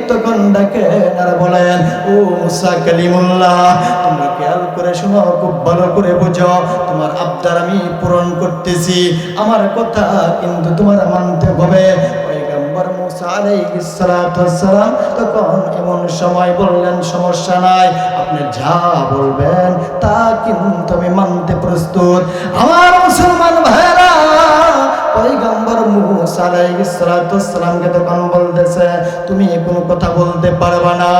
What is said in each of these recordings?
তখন ডাকেন আর বলেন, ও মুসা কালিমুল্লাহ, তোমরা খেয়াল করে শোনো, খুব ভালো করে বুঝো, তোমার আবদার আমি পূরণ করতেছি, আমার কথা কিন্তু তোমার মানতে হবে। পয়গম্বর মুসা আলাইহিস সালাতু ওয়াস সালাম তখন এমন সময় বললেন, সমস্যা নাই, আপনি যা বলবেন তা কিন্তু আমি মানতে প্রস্তুত। আমার মুসলমান ভাইরা, পয়গম্বর মুসা আলাইহিস সালাতু ওয়াস সালামকে তখন বলতেছে, তুমি কোনো কথা বলতে পারবে না,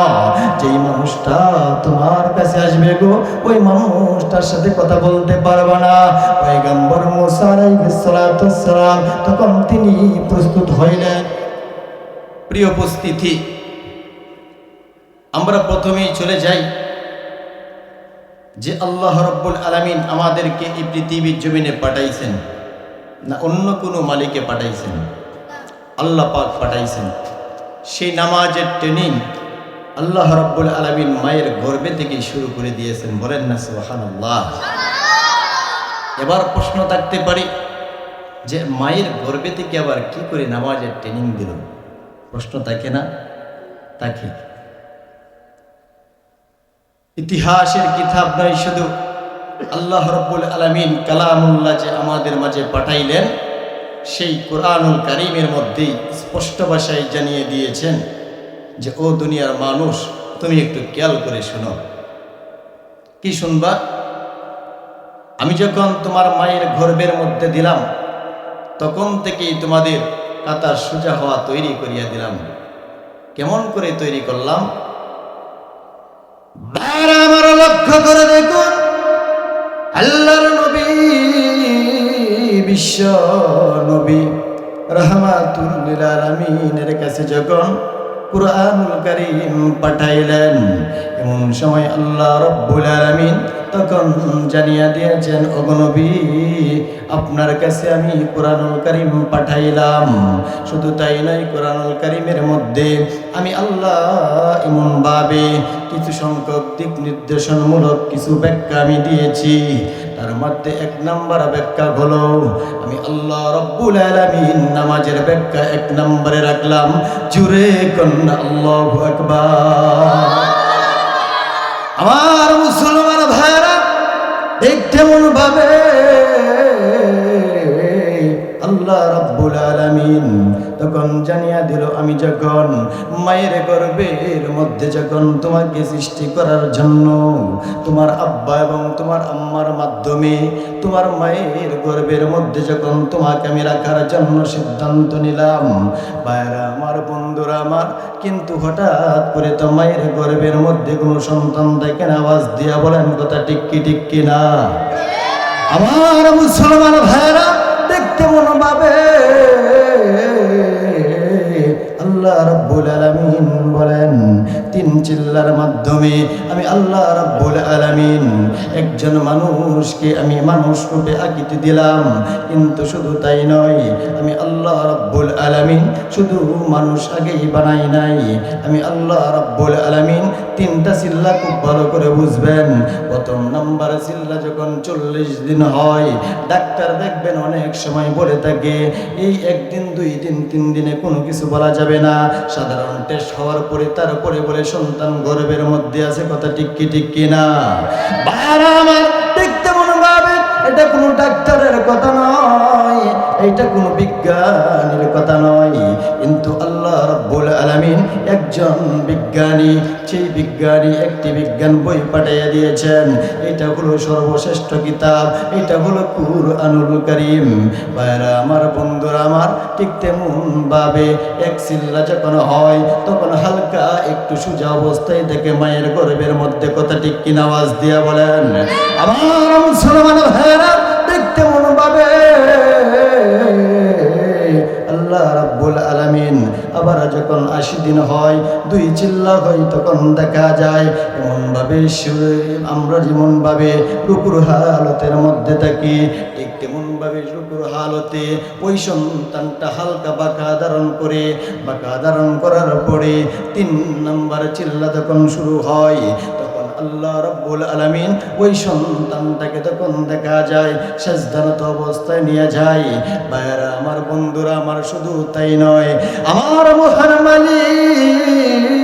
যেই মানুষটা তোমার কাছে আসবে গো, ওই মানুষটার সাথে কথা বলতে পারবে না। পয়গম্বর মুসা আলাইহিস সালাতু ওয়াস সালাম তখন তিনি প্রস্তুত হইলেন। প্রিয় উপস্থিতি, আমরা প্রথমেই চলে যাই যে আল্লাহ রাব্বুল আলামিন আমাদেরকে এই পৃথিবীর জমিনে পাঠাইছেন না অন্য কোনো মালিকে পাঠাইছেন? আল্লাহ পাক পাঠাইছেন। সেই নামাজের ট্রেনিং আল্লাহ রাব্বুল আলামিন মায়ের গর্ভে থেকে শুরু করে দিয়েছেন। বলেন না সুবহানাল্লাহ। এবার প্রশ্ন থাকতে পারে যে মায়ের গর্ভে থেকে আবার কি করে নামাজের ট্রেনিং দিল? প্রশ্ন থাকে না? থাকে। ইতিহাসের কিতাব নয়, শুধু আল্লাহ রাব্বুল আলামিন কালামুল্লাহ যে আমাদের মাঝে পাঠাইলেন, সেই কোরআনুল কারীমের মধ্যেই স্পষ্ট ভাষায় জানিয়ে দিয়েছেন যে ও দুনিয়ার মানুষ, তুমি একটু খেয়াল করে শোনো। কি শুনবা? আমি যখন তোমার মায়ের গর্ভের মধ্যে দিলাম, তখন থেকেই তোমাদের কাতার সোজা হওয়া তৈরি করিয়া দিলাম। কেমন করে তৈরি করলাম? আমার লক্ষ্য করে দেখুন, আল্লাহর নবী, বিশ্ব নবী রাহমাতুল লিল আলামিনের কাছে যখন কুরআনুল কারীম পাঠাইলেন, এমন সময় আল্লাহ রাব্বুল আলামিন তখন জানিয়ে দিয়েছেন, ওগো নবী, আপনার কাছে আমি কুরআনুল কারীম পাঠাইলাম। শুধু তাই নয়, কুরআনুল কারীমের মধ্যে আমি আল্লাহ এমনভাবে কিছু সংখ্যক দিক নির্দেশনমূলক কিছু ব্যাখ্যা আমি দিয়েছি। তার মধ্যে এক নম্বর ব্যাখ্যা হলো, আমি আল্লাহ রাব্বুল আলামিন নামাজের ব্যাখ্যা এক নম্বরে রাখলাম। জুরে কন্না আল্লাহু আকবার। আমার মুসলমান ভাইরা, দেখতে মন ভাবে আল্লাহ রাব্বুল আলামিন তখন জানিয়ে দিল, আমি যখন মায়ের গর্ভের মধ্যে যখন তোমাকে সৃষ্টি করার জন্য তোমার আব্বা এবং তোমার আম্মার মাধ্যমে তোমার মায়ের গর্ভের মধ্যে যখন তোমাকে আমি রাখার জন্য সিদ্ধান্ত নিলাম, ভাইরা আমার, বন্ধুরা আমার, কিন্তু হঠাৎ করে তো মায়ের গর্ভের মধ্যে কোনো সন্তান দেখেন, আওয়াজ দিয়া বলেন কথা ঠিক কি ঠিক কিনা? আমার মুসলমান ভাইরা, দেখতে মনে ভাবে আল্লাহ রাব্বুল আলামিন বলেন, তিন চিল্লার মাধ্যমে আমি আল্লাহ রাব্বুল আলামিন একজন মানুষকে আমি মানুষ রূপে আকৃতি দিলাম। কিন্তু শুধু তাই নয়, আমি আল্লাহ রাব্বুল আলামিন শুধু মানুষ আগেই বানাই নাই, আমি আল্লাহ রাব্বুল আলামিন তিনটা চিল্লা খুব ভালো করে বুঝবেন। প্রথম নাম্বার চিল্লা যখন 40 দিন হয়, ডাক্তার দেখবেন অনেক সময় বলে থাকে এই একদিন, 2 দিন, 3 দিনে কোনো কিছু বলা যাবে না, সাধারণ টেস্ট হওয়ার পরে তারপরে বলে সন্তান গর্ভের মধ্যে আছে। কথা ঠিক কি ঠিক কিনা? ভাইরা আমার, দেখতে মনে ভাবে এটা কোনো ডাক্তারের কথা নয়, এটা কোনো বিজ্ঞানীর কথা নয়, কিন্তু আল্লাহ রাব্বুল আলামিন একজন বিজ্ঞানী, সেই বিজ্ঞানী একটি বিজ্ঞান বই পাঠিয়ে দিয়েছেন। এটা হলো সর্বশ্রেষ্ঠ কিতাব, এটা হলো কুরআনুল কারীম। ভাইরা আমার, বন্ধুরা আমার, ঠিক তেমন ভাবে এক চিল্লা যখন হয় তখন হালকা একটু সোজা অবস্থায় থেকে মায়ের গর্ভের মধ্যে। কথা ঠিক কিনা? আওয়াজ দিয়া বলেন। আমার মুসলমান ভাইরা, দেখতে মন ভাবে আল্লাহ রাব্বুল আলামিন আবার যখন 80 দিন হয়, 2 চিল্লা হয়, তখন দেখা যায় এমনভাবে আমরা যেমনভাবে রুকুর হালতের মধ্যে থাকি, ঠিক তেমনভাবে রুকুর হালতে ওই সন্তানটা হালকা বাঁকা ধারণ করে, বাঁকা ধারণ করার পরে 3 নম্বর চিল্লা যখন শুরু হয়, আল্লাহ রাব্বুল আলামিন ওই সন্তানটাকে তখন দেখা যায় সাজদারত অবস্থায় নিয়ে যায়। ভাইরা আমার, বন্ধুরা আমার, শুধু তাই নয়, আমার মহান মালিক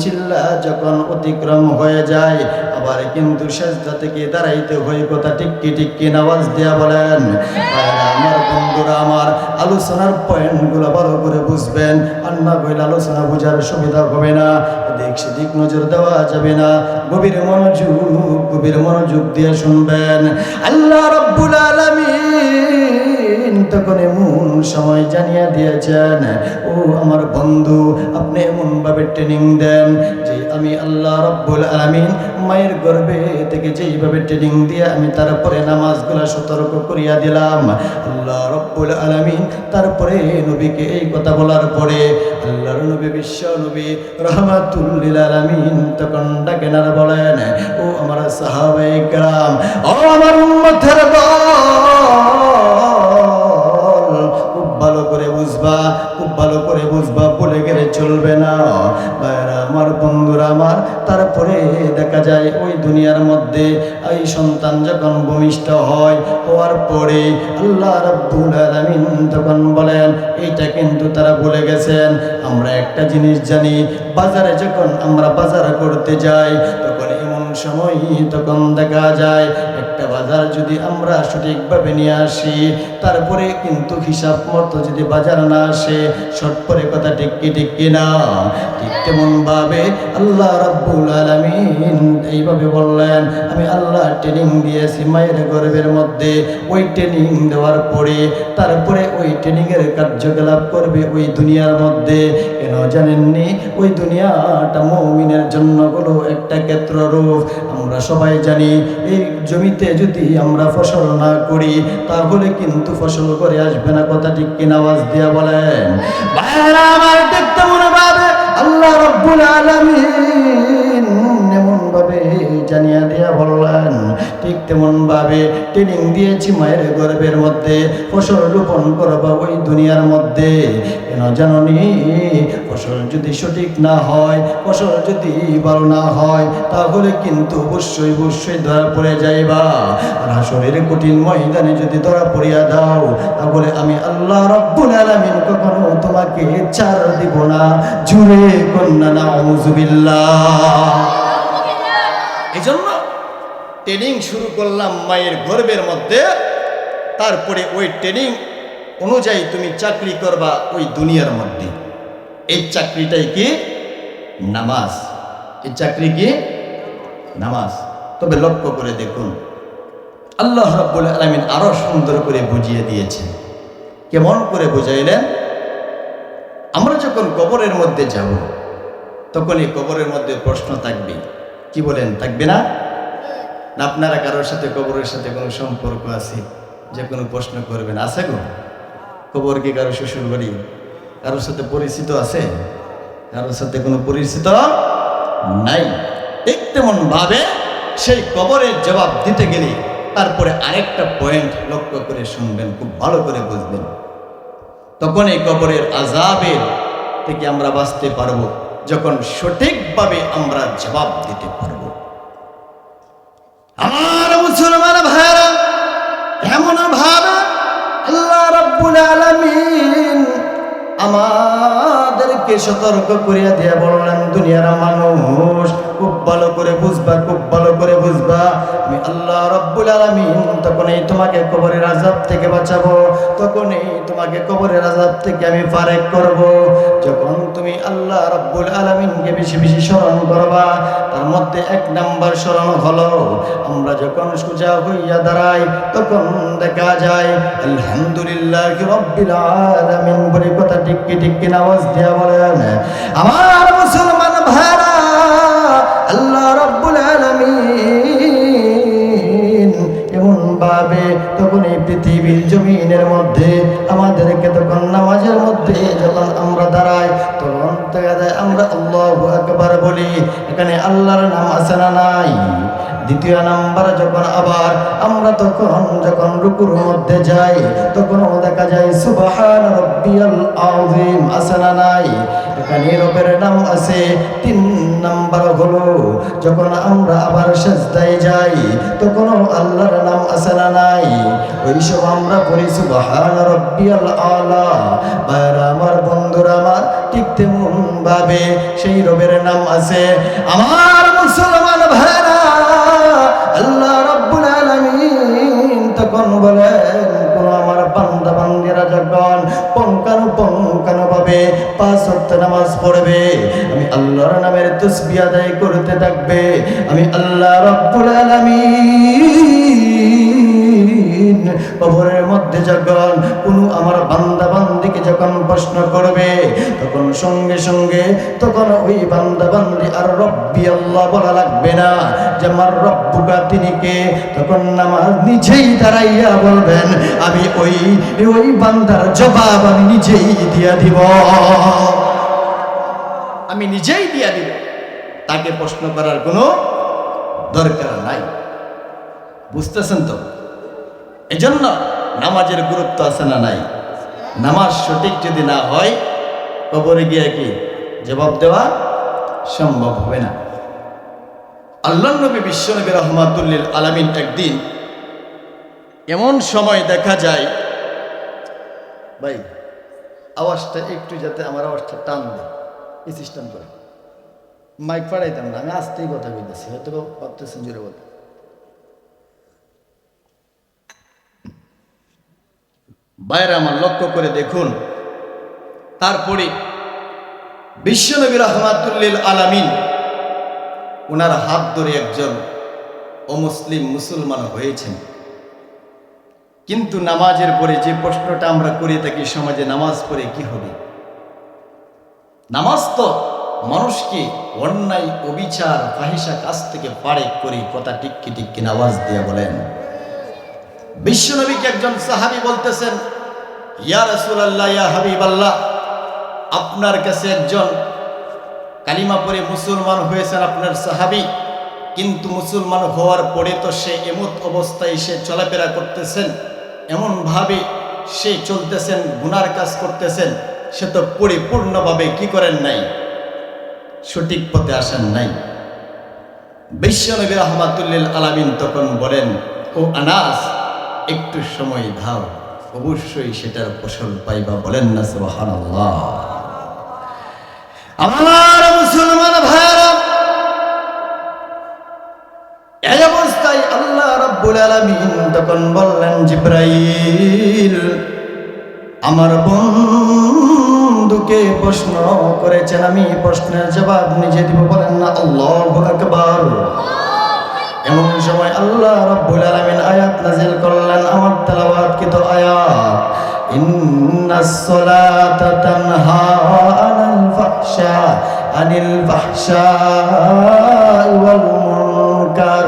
চিল্লা যখন অতিক্রম হয়ে যায় আবার কিন্তু সেজদা থেকে দাঁড়াইতে হয়, কথা ঠিক কি আওয়াজ দেয়া বলেন। আমার বন্ধুরা আমার, আলোচনার পয়েন্টগুলো ভালো করে বুঝবেন, আর না কইলে আলোচনা বোঝার সুবিধা হবে না, এদিক সেদিক নজর দেওয়া যাবে না। গভীর মনোযোগ দিয়ে শুনবেন। আল্লাহ রাব্বুল আলামিন তখন এমন সময় জানিয়ে দিয়েছেন, ও আমার বন্ধু, আপনি এমন ভাবে ট্রেনিং দেন যে আমি আল্লাহ রাব্বুল আলামিন মায়ের গর্ভে থেকে যেইভাবে ট্রেনিং দিয়ে আমি তারপরে নামাজগুলা সতর্ক করিয়া দিলাম। আল্লাহ রাব্বুল আলামিন তারপরে নবীকে এই কথা বলার পরে আল্লাহর নবী, বিশ্ব নবী রাহমাতুল লিল আলামিন তখন ডাকেন আর বলেন, ও আমার সাহাবায়ে কেরাম, ও আমার উম্মতের দল, খুব ভালো করে বুঝবা, বলে গেলে চলবে না। ভাইরা আমার, বন্ধুরা আমার, তারপরে দেখা যায় ওই দুনিয়ার মধ্যে এই সন্তান যখন ভূমিষ্ঠ হয়, হওয়ার পরে আল্লাহ রাব্বুল আলামিন তখন বলেন, এইটা কিন্তু তারা ভুলে গেছেন। আমরা একটা জিনিস জানি, বাজারে যখন আমরা বাজার করতে যাই তখন এমন সময় তখন দেখা যায় একটা বাজার যদি আমরা সঠিকভাবে নিয়ে আসি, তারপরে কিন্তু হিসাব মতো যদি বাজার না আসে, শর্ট পরে কথা ঠিক কি না? ঠিক তেমন ভাবে আল্লাহ রাব্বুল আলামিন এইভাবে বললেন, আমি আল্লাহ ট্রেনিং দিয়েছি মায়ের গর্ভের মধ্যে। ওই ট্রেনিং দেওয়ার পরে তারপরে ওই ট্রেনিংয়ের কার্যকলাপ করবে ওই দুনিয়ার মধ্যে। কেন জানেননি? ওই দুনিয়াটা মুমিনের জন্য হলো একটা ক্ষেত্ররূপ। আমরা সবাই জানি, এই জমিতে যদি আমরা ফসল না করি তাহলে কিন্তু ফসল করে আসবে না, কথা ঠিক কিনা? আওয়াজ দিয়া বলেন। ভাইরা আমার, দেখতে মনে পাবে আল্লাহ রাব্বুল আলামিন এমন ভাবে জানিয়ে দিয়া বললেন, ঠিক তেমন ভাবে ট্রেনিং দিয়েছি মায়ের গর্ভের মধ্যে, ফসল রোপণ করবা ওই দুনিয়ার মধ্যে। কেন জাননি? ফসল যদি সঠিক না হয়, ফসল যদি ভালো না হয়, তাহলে কিন্তু অবশ্যই ধরা পড়ে যাইবা। আর হাসরের কঠিন ময়দানে যদি ধরা পড়িয়া দাও, তাহলে আমি আল্লাহ রাব্বুল আলামিন কখনো তোমাকে ছাড় দিব না। জুড়ে কন্যা নাউযুবিল্লাহ। এই জন্য ট্রেনিং শুরু করলাম মায়ের গর্ভের মধ্যে, তারপরে ওই ট্রেনিং অনুযায়ী তুমি চাকরি করবা ওই দুনিয়ার মধ্যে। এই চাকরিটাই কি? নামাজ। এই চাকরি কি? নামাজ। তবে লক্ষ্য করে দেখুন, আল্লাহ রাব্বুল আলামিন আরো সুন্দর করে বুঝিয়ে দিয়েছেন। কেমন করে বুঝাইলেন? আমরা যখন কবরের মধ্যে যাব, তখন এই কবরের মধ্যে প্রশ্ন থাকবে। কি বলেন, থাকবে না? না আপনারা কারোর সাথে কবরের সাথে কোনো সম্পর্ক আছে যে কোনো প্রশ্ন করবেন? আছে গো? কবর কি কারো শ্বশুর বাড়ি? কারোর সাথে পরিচিত আছে? কারোর সাথে কোনো পরিচিত নাই। ঠিক তেমন ভাবে সেই কবরের জবাব দিতে গেলে তারপরে আরেকটা পয়েন্ট লক্ষ্য করে শুনবেন, খুব ভালো করে বুঝবেন। তখন এই কবরের আযাবের থেকে আমরা বাঁচতে পারবো যখন সঠিকভাবে আমরা জবাব দিতে পারবো। আমার মুসলমান ভাইরা, এমন ভাবে আল্লাহ রাব্বুল আলামিন আমাদেরকে সতর্ক করিয়া দিয়া বললেন, দুনিয়ার মানুষ খুব ভালো করে বুঝবা, আমি আল্লাহ রাব্বুল আলামিন তখনই তোমাকে কবরের আযাব থেকে বাঁচাবো, তখনই তোমাকে কবরের আযাব থেকে আমি ফারেক করব। যখন তুমি আল্লাহ রাব্বুল আলামিনকে বেশি স্মরণ করবা, তার মধ্যে এক নাম্বার স্মরণ হলো, আমরা যখন সোজা হইয়া দাঁড়াই তখন দেখা যায় আলহামদুলিল্লাহি রাব্বিল আলামিন বলে কথা ঠিক কিনা? আওয়াজ দিয়া বলেন। আমার মুসলমান ভাইরা, আল্লাহ রাব্বুল আলামিন এমন ভাবে তখন এই পৃথিবীর জমিনের মধ্যে আমাদেরকে তখন নামাজের মধ্যে যখন আমরা দাঁড়াই, তখন দেখা যায় আমরা আল্লাহু আকবার বলি। এখানে আল্লাহর নাম আছে না নাই? দ্বিতীয় নাম্বার যখন আবার আমরা যখন রুকুর মধ্যে যাই তখনও দেখা যায় সুবহান রাব্বিয়াল আযীম আছে না নাই? এখানে রবের নাম আছে। তিন নাম্বার হলো যখন আমরা আবার সিজদায় যাই তখনও আল্লাহর নাম আছে না নাই? ওই সব আমরা পড়ি সুবহান রাব্বিয়াল আলা। ভাইরা আমার, বন্ধুরা আমার, ঠিক তেমন ভাবে সেই রবের নাম আছে। আমার মুসলমান ভাইরা, আল্লাহ রাব্বুল আলামিন তখন বলেন, কোন আমার বান্দা বান্দিরা যখন পঙ্কানু ভাবে 5 ওয়াক্ত নামাজ পড়বে, আমি আল্লাহর নামের তাসবিহ আদায় করতে থাকবে, আমি আল্লাহ রাব্বুল আলামিন কবরের মধ্যে যখন কোন আমার বান্দা বান্দিকে যখন প্রশ্ন করবে তখন সঙ্গে সঙ্গে তখন ওই বান্দা বান্দি আর রব্বি আল্লাহ বলা লাগবে না যে আমার রব্বুকা তিনি কে। তখন নামাজ নিজেই দাঁড়াইয়া বলবেন, আমি ওই বান্দার জবাব আমি নিজেই দিয়া দিব, আমি নিজেই দিয়া দিব, তাকে প্রশ্ন করার কোনো দরকার নাই। বুঝতেছেন তো? এজন্য নামাজের গুরুত্ব আছে না নাই? নামাজ সঠিক যদি না হয় কবরে গিয়ে কি জবাব দেওয়া সম্ভব হবে না। আল্লাহর নবী বিশ্বনবী রাহমাতুল লিল আলামিন একদিন এমন সময় দেখা যায়, ভাই আওয়াজটা একটু যাতে আমার আওয়াজটা টান দেয় এই সিস্টেম করে, মাইক পাড়াইতাম না, আমি আস্তেই কথা বলতেছি, হয়তো ভাবতেছেন জোরে বলতে। বাইরে আমার লক্ষ্য করে দেখুন, তারপরে বিশ্বনবী রাহমাতুল লিল আলামিন ওনার হাত ধরে একজন অমুসলিম মুসলমান হয়েছেন। কিন্তু নামাজের পরে যে প্রশ্নটা আমরা করে থাকি সমাজে, নামাজ পড়ে কি হবে? নামাজ তো মানুষকে অন্যায় অবিচার ফাহিশা কাজ থেকে পারে করে, কথা ঠিক কি আওয়াজ দিয়ে বলেন। বিশ্বনবীকে একজন সাহাবী বলতেছেন, ইয়া রাসূলুল্লাহ, ইয়া হাবিবাল্লাহ, আপনার কাছে একজন কালিমা পড়ে মুসলমান হয়েছেন আপনার সাহাবী, কিন্তু মুসলমান হওয়ার পরে তো সে এমত অবস্থায় সে চলাফেরা করতেছেন, এমনভাবে সে চলতেছেন, গুনার কাজ করতেছেন, সে তো পরিপূর্ণভাবে কি করেন নাই, সঠিক পথে আসেন নাই। বিশ্বনবী রাহমাতুল লিল আলামিন তখন বলেন, ও আনাস, একটু সময় দাও, অবশ্যই সেটার ফসল পাইবা। বলেন না সুবহানাল্লাহ। আমার মুসলমান ভাইরা, এই অবস্থায় আল্লাহ রাব্বুল আলামিন তখন বললেন, জিবরাইল, আমার বন্ধুকে প্রশ্ন করেছেন, আমি প্রশ্নের জবাব নিজে দিব। বলেন না আল্লাহু আকবার। এমন সময় আল্লাহ রাব্বুল আলামিন আয়াত নাযিল করলেন, আমার তেলাওয়াতকৃত আয়াত, ইন্নাস সালাতা তানহা আনিল ফাহশাই ওয়াল মুনকার।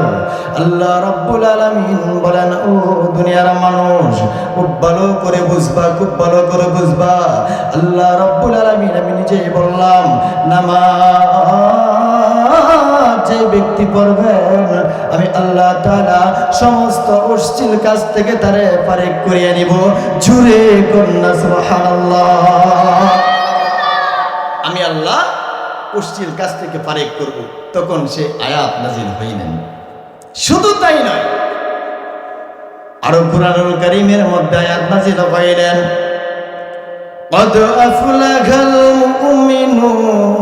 আল্লাহ রাব্বুল আলামিন বলেন, ও দুনিয়ার মানুষ, খুব ভালো করে বুঝবা, খুব ভালো করে বুঝবা। আল্লাহ রাব্বুল আলামিন, আমি নিজেই বললাম, নামাজ যে ব্যক্তি পড়বেন, আমি আল্লাহ তাআলা সমস্ত অশ্লীল কাজ থেকে তারে পারেক করিয়ে নিব। জুরে কন্যা সুবহানাল্লাহ। আমি আল্লাহ অশ্লীল কাজ থেকে পারেক করব। তখন সে আয়াত নাযিল হইলেন। শুধু তাই নয়, আরো কুরআনুল কারীমের মধ্যে আয়াত নাযিল হইলেন, قد أفلح المؤمنون।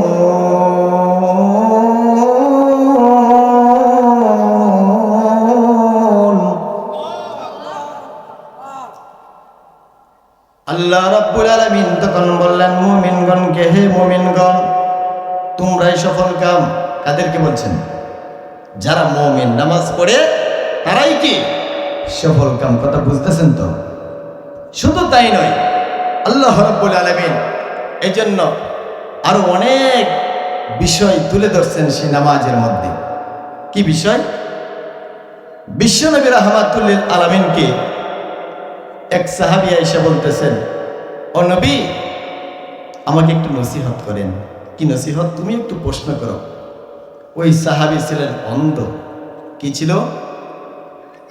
আল্লাহ রাব্বুল আলামিন তখন বললেন মুমিনগণকে, হে মুমিনগণ, তোমরাই সফল কাম। কাদেরকে বলছেন? যারা মুমিন, নামাজ পড়ে তারাই কি সফল কাম। কথা বুঝতেছেন তো? শুধু তাই নয়, আল্লাহ রাব্বুল আলামিন এই জন্য আরো অনেক বিষয় তুলে ধরছেন সেই নামাজের মধ্যে। কি বিষয়? বিশ্বনবী রাহমাতুল লিল আলামিনকে এক সাহাবী এসে বলতেছেন, ও নবী, আমাকে একটু নসিহত করেন। কি নসিহত? তুমি একটু প্রশ্ন করো। ওই সাহাবী ছিলেন অন্ধ, কি ছিল?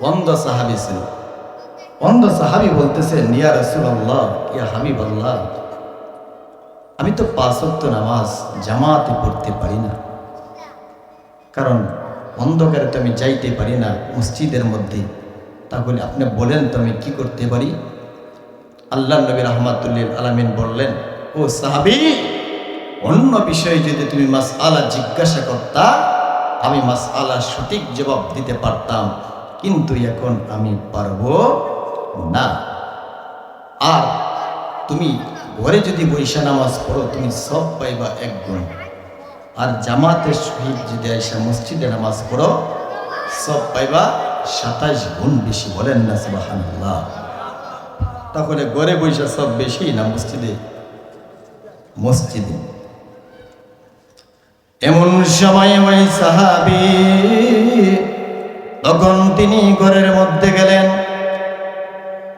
অন্ধ সাহাবী ছিল। অন্ধ সাহাবী বলতেছেন, ইয়া রাসূলুল্লাহ, ইয়া হাবিবাল্লাহ, আমি তো 5 ওয়াক্ত নামাজ জামাতে পড়তে পারি না, কারণ অন্ধকারে তো আমি যাইতে পারি না মসজিদের মধ্যে। তাহলে আপনি বলেন তো আমি কি করতে পারি? আল্লাহ নবী রাহমাতুল্লিল আলামিন বললেন, ও সাহাবী, অন্য বিষয়ে যদি তুমি মাসআলা জিজ্ঞাসা করতা, আমি মাসআলার সঠিক জবাব দিতে পারতাম, কিন্তু এখন আমি পারবো না। আর তুমি ঘরে যদি বৈশা নামাজ পড়ো, তুমি সব পাইবা 1 গুণ। আর জামাতের সহিত যদি আইসা মসজিদে নামাজ পড়ো, সব পাইবা 27 গুণ বেশি। বলেন না সুবহানাল্লাহ। তাহলে ঘরে বৈশা সব বেশি না মসজিদে? মসজিদে। এমন সময় ওই সাহাবী, তখন তিনি ঘরের মধ্যে গেলেন।